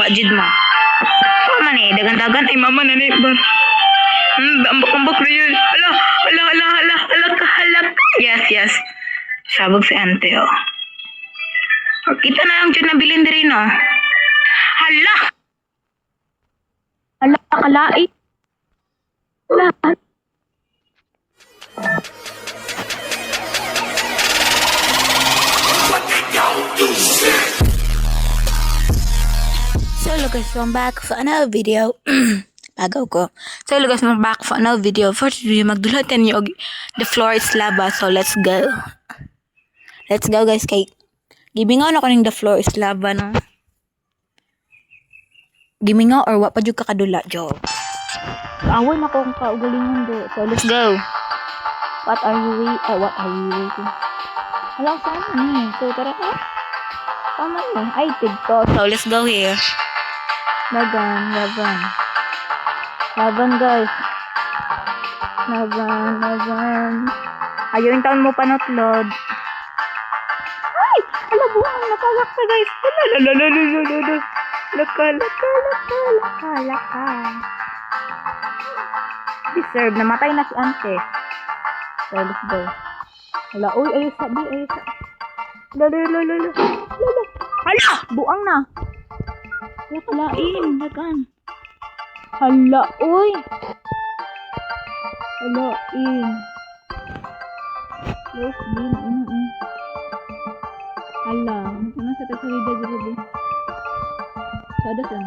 Wajid mo. Mama ni, dagan-dagan. Ay, mama na ni. Ambak-ambak na yun. Halak. Yes. Sabog si ante, oh. O, kita na lang dyan nabilin din, oh. Hala! Kalait. Hala. So hello guys, I'm back for another video. Pagaw ko. So hello guys, I'm back for another video. For today, magdulutan niyo the floor is lava. So let's go. Let's go guys, kay gibingaw na ko ning the floor is lava, no? Gimingaw or wa pa jud kakadula, jo. Awon ako ang kaugalingon do. So let's go. What are you waiting? Hello, saan ni? So tara ka. Tama ni. Ay, tidto. So let's go here. Laban guys. Laban. Ayun taon mo panotlod. Ay! Ala buang nakalak na guys. Laka. Deserve. Namatay na si ante. So let's go. Hala, uy, ayos sabi. Lala. Hala! Buang na. Hala, kalain. Dagan. Hala, uy. Kalain. Yes, din. Hala. Ano sa tasalida dito? Sada san.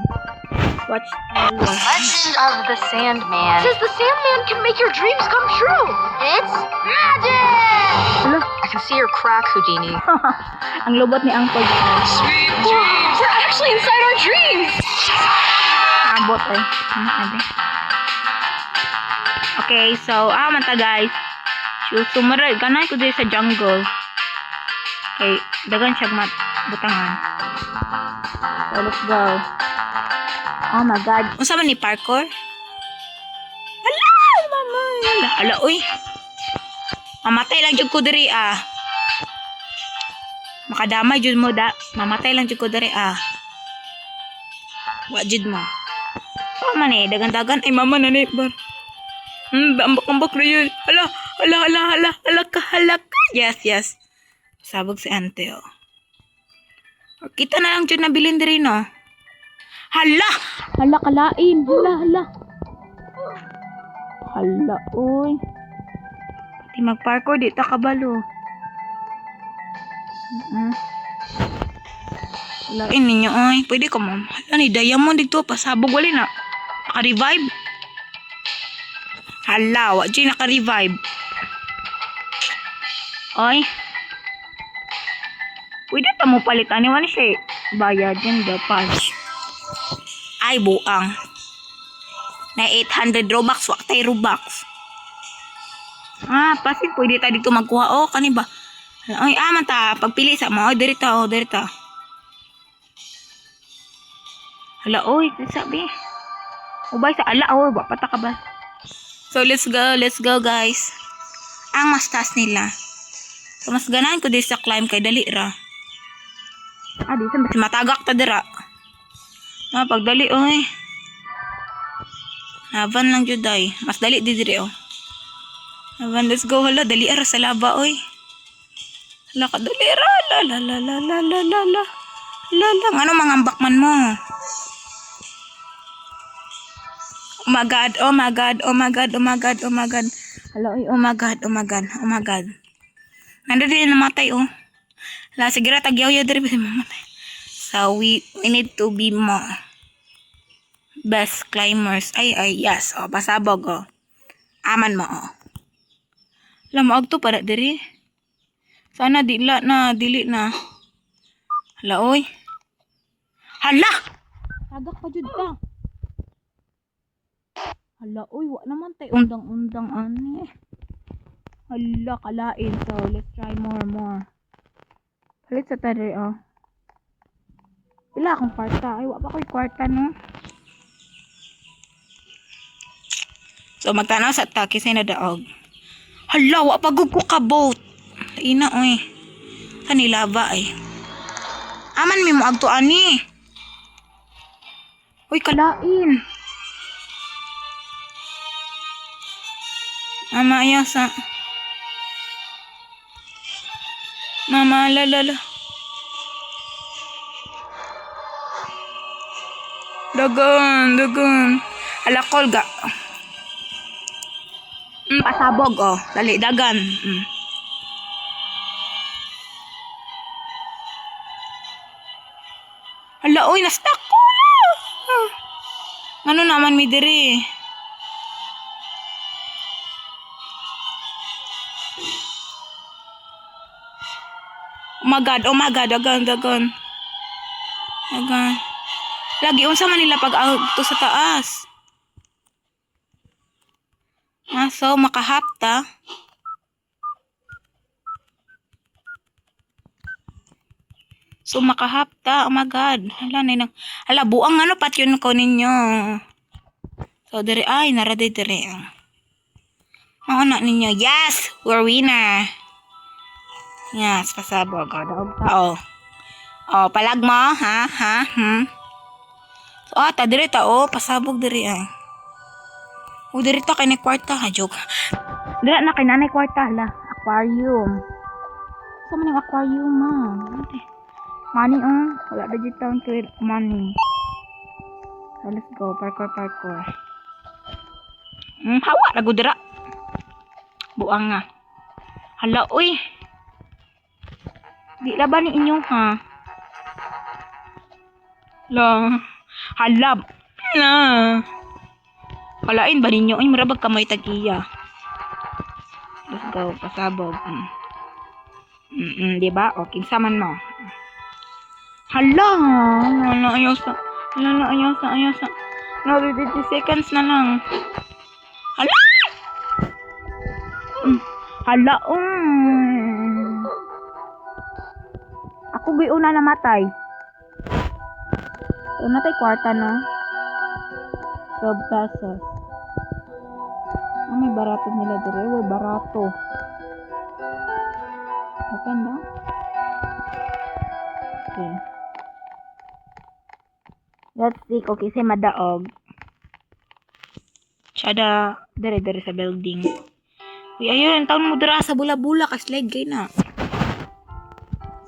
Watch. Legend of the Sandman. Says the Sandman can make your dreams come true. It's magic! Hala. I can see your crack, Houdini. Ang lobot ni Angkol. Sweet dreams! We're actually inside our dreams! Abot eh. Okay, so, manta guys. Sumarad, ganay ko dito sa jungle. Okay, dagan siya butangan. So, let's go. Oh my god. Unsa man ni parkour? Hala, mama. Hala, uy. Mamatay lang jud ko diri Makadamay jud mo da. Mamatay lang jud ko diri Wa jud mo. Oh man eh, dagan-dagan. Ay mama na ni bar. Ambak-ambak na yun. Hala ka. Yes. Sabog si ante, oh. Kita na lang dyan nabilin din, no? Hala, kalain. Hala, uy. Pati mag-parkour, di ta kabalo. Kalain ninyo, oy. Pwede ka, ma'am. Hala, ni diamond dito. Pasabog, wali na. Naka-revive. Hala, wak dyan naka-revive. Oy. Pwede ta mo palitan ni wala siya. Bayad yan dapat. Ay buang. Na 800 Robux, wak tayo Robux. Pasin pwede ta dito magkuha. Kani ba? Ay, man ta. Pagpili sa mo. Dirita. Hala, oy. Sabi. Ubay sa ala, wak pata ka ba? So, let's go guys. Ang mas taas nila. So, mas ganahan ko din sa climb kay dali ra. Di sa mas matagak ta dira. Pagdali, oy. Laban lang jud ay. Mas dali di diri, oh. Laban, let's go. Hala, dali ara sa laba, oy. Hala ka, dali ra. Lala. Ano mangambak man mo? Oh my god. Hala, oy, oh my god. Nanda din namatay, oh. Hala, sige ra, tagyaw-yaw diri ba mamatay. So, we need to be more best climbers. Ay, yes. Oh, pasabog, oh. Aman mo, oh. Hala, maag to para diri. Sana dili na. Hala, oy. Hala! Tagak pa jud ka. Hala, uy, wa naman tayo undang-undang ani. Hala, kalain. So, let's try more. Palit sa tari, oh. Pila akong kwarta. Ay, wa pa ko'y kwarta, no? So, magtanaw sa takis ay nadaog. Hala, wa pa gug ko ka boat. Ina, oy. Kanilaba, ay. Aman mi mo agto ani. Uy, kalain. Mama, ayasa. Mama, lalala. Dagan. Alakol ga. Pasabog, oh. Dali, dagan. Hala, oy, na-stuck ko. Ano naman mi diri? Oh my god, dagan. Lagi, unsa man nila pag to sa taas. So, makahapta. Oh my god. Hala, buang ano pat yun ko ninyo. So, diri, ay, naraday diri. Mauna ninyo. Yes! We're winner. Yes, pasabog. Daog pa, palag mo, ha? So, diri ta, pasabog diri, diri ta, kay kwarta, ha, joke. Dira na, kay nanay kwarta, hala. Aquarium. Saan man yung aquarium, ma? Money, wala digital to money. So, let's go. Parkour. Hawa, nagudira. Buang nga. Hala, uy. Di laban ni inyo, ha? Halab. Kalain ba ninyo? Ay, marabag kamay tag-iya. Let's go. Pasabog. Diba? Okay, saman mo. Hala, ayasa. No, 50 seconds na lang. Hala! Hala, Ako una namatay. So, natay kwarta, no? 12 pesos. May barato nila dire. Uy, barato. Open daw? Okay. Let's see. Okay, say madaog. Tsada, dire sa building. Uy, ayun, taon mo dira sa bula-bula, kaslide kayo na.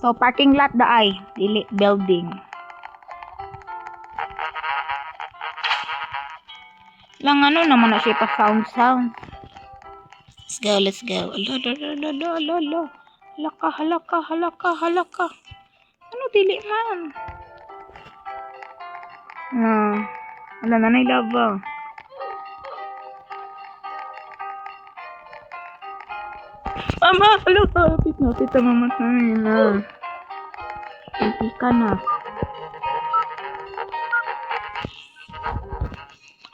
So, parking lot daay. Dili, building. Lang ano naman na siya pa sound. Let's go. Ala. Halaka. Ano dili man? Wala na lava. Mama, hala, kapit na mamatay na. Hindi ka na.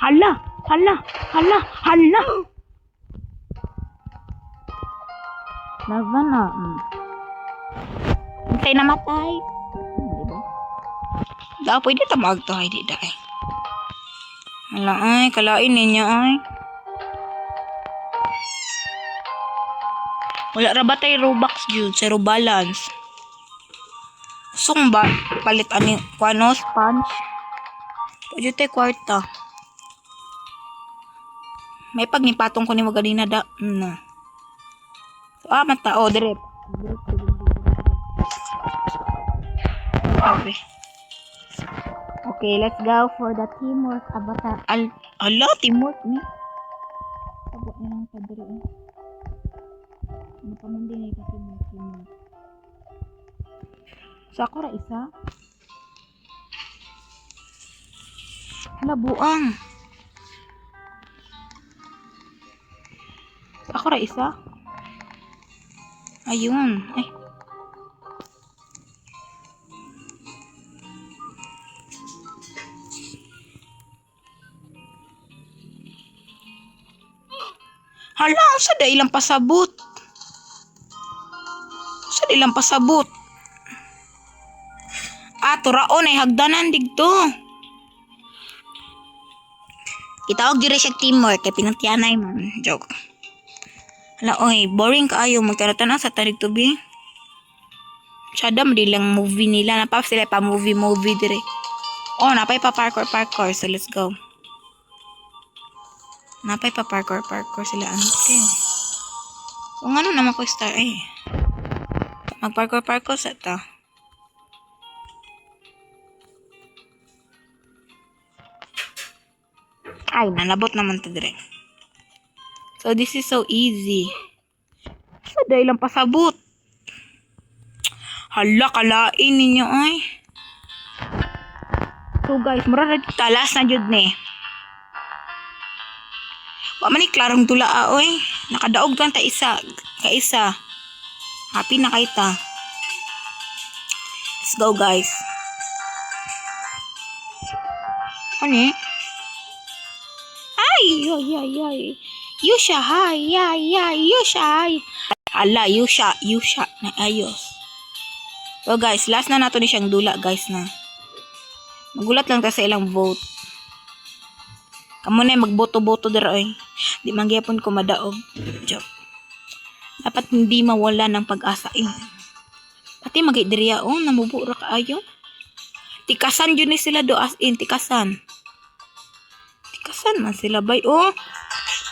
Hala. Lava na. Hintay namatay. Diba? Daw, pwede tamag to. Ay, di dahi. Hala, ay, kalain ninyo, ay. Wala rabatay Robux, Jude. Zero balance. Sung ba? Palit ani, sponge. Pwede tayo kwarta. May pagnipatong ko ni Magalina da. So, mata. Direct. Okay, let's go for the teamwork. Abata. Teamwork ni. Sabot na lang sa diri. Ano pa man din ito teamwork. So, ako ra isa. Hala, buang. So, ako ra isa. Ayun. Ay. Hala, sa ilang pasabot. Turaon ay hagdanan digto. Itawag diri siya teamwork kay pinantianay man. Joke. Hala, oy, boring kaayo magtanatan sa tarig tubi. Sada madilang movie nila. Napap sila pa movie dire. Oh, napay pa parkour. So, let's go. Napay pa parkour sila. Ante. Kung ano naman ko star eh. Mag-parkour sa ta. Ay, nanabot naman to dire. So, this is so easy. So, dahil lang pasabot. Hala, kalain ninyo ay. So, guys, mura talas na jud ni. Wa man ni klarong dula oy. Nakadaog lang ta isa. Kaisa. Happy na kay ta. Let's go, guys. Ano eh? Ay. Yusha, hi. Yusha, hi. Ala, Yusha. Na ayos. So, guys, last na nato ni siyang dula, guys, na. Magulat lang ta sa ilang vote. Kamu na magboto-boto dira oy. Di man gyapon ko madaog. Joke. Dapat hindi mawala ng pag-asa eh. Pati magidiriya oh, namubura kaayo. Tikasan yun ni sila do as in, tikasan. Tikasan man sila bay oh.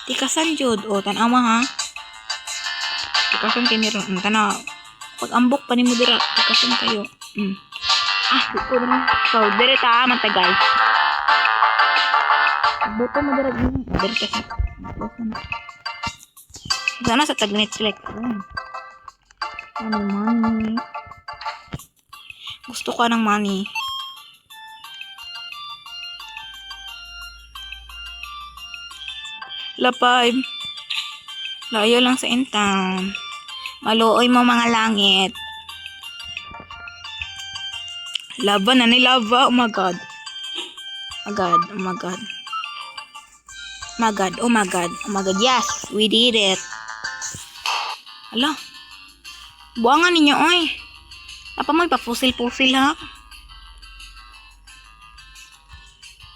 Tikasan jud oh, tanawa ha. Tikasan kiniro, tanaw. Pag ambok pa nimo dira, tikasan kayo. Dito na. So, dire ta man ta guys. Boto mo dira dire ta. Sana sa tagnet select. Money. Gusto ko ng money. Lapay. Layo lang sa intang. Maluoy mo mga langit. Lava na ni lava. Oh my god. Oh my god. Yes, we did it. Ala. Buangan ninyo oy. Apa mo ipapusil-pusil ha?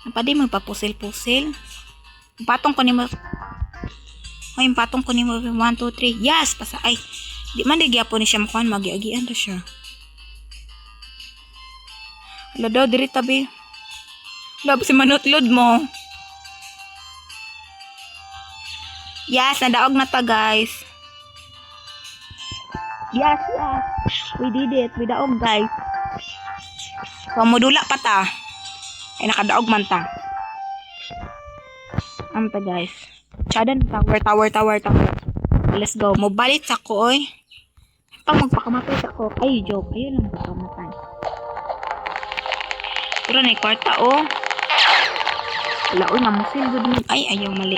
Apa di mo ipapusil-pusil? Patong ko ni mo. Ay, patong ko ni mo 1 2 3. Yes, pasa ay. Di man di gyapon ni siya mukuan magiagian ra siya. Ala daw diri tabi. Lab si manutlod mo. Yes, nadaog na ta guys. Yes. We did it. We daog guys. So, modula pa ta. Ay, nakadaog man ta. Ta guys. Chadan, tower. Let's go. Mobalit sa ko, oy. Pag magpakamatay sa ko. Ay, joke. Ayun lang magpakamatay. Pero na kwarta, oh. Wala, oy, namusil. Ay, ayaw, mali.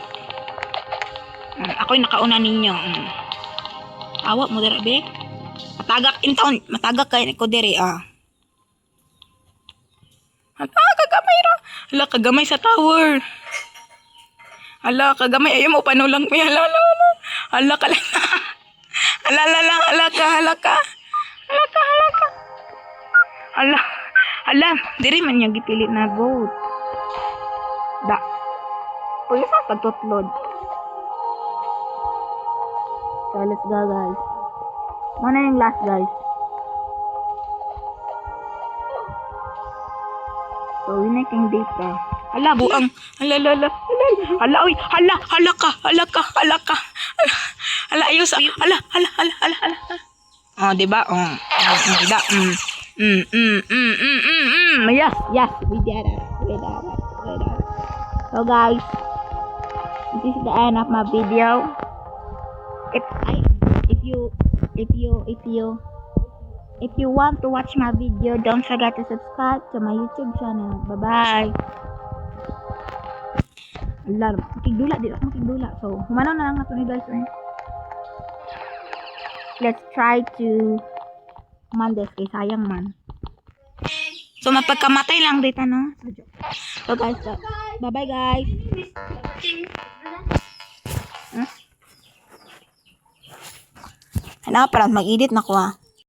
Ako'y nakauna ninyo. Awak mo dira, be. Matagak kayo ko diri, ah. Kagamay ra. Hala, kagamay sa tower. Hala, kagamay. Ayaw mo, panulang mo. Hala. Hala ka lang. Hala ka. Hala, diri man niya gipili na vote. Uy, sa pagtutlod. So, let's go, guys. Mana yung last, guys? So, yun yung data. Hala, buang. Hala, oy. Hala ka. Hala, ayos. Hala. Oh, diba? Oh, diba? Yes. We did it. So, guys, this is the end of my video. If you want to watch my video, don't forget to subscribe to my YouTube channel. Bye-bye. Makigdula. So, humano na lang nato ni guys. Let's try to Monday kay sayang man. So, mapagkamatay lang dito, no? So, guys, bye-bye, guys. Ano, parang mag-edit na ko, ah.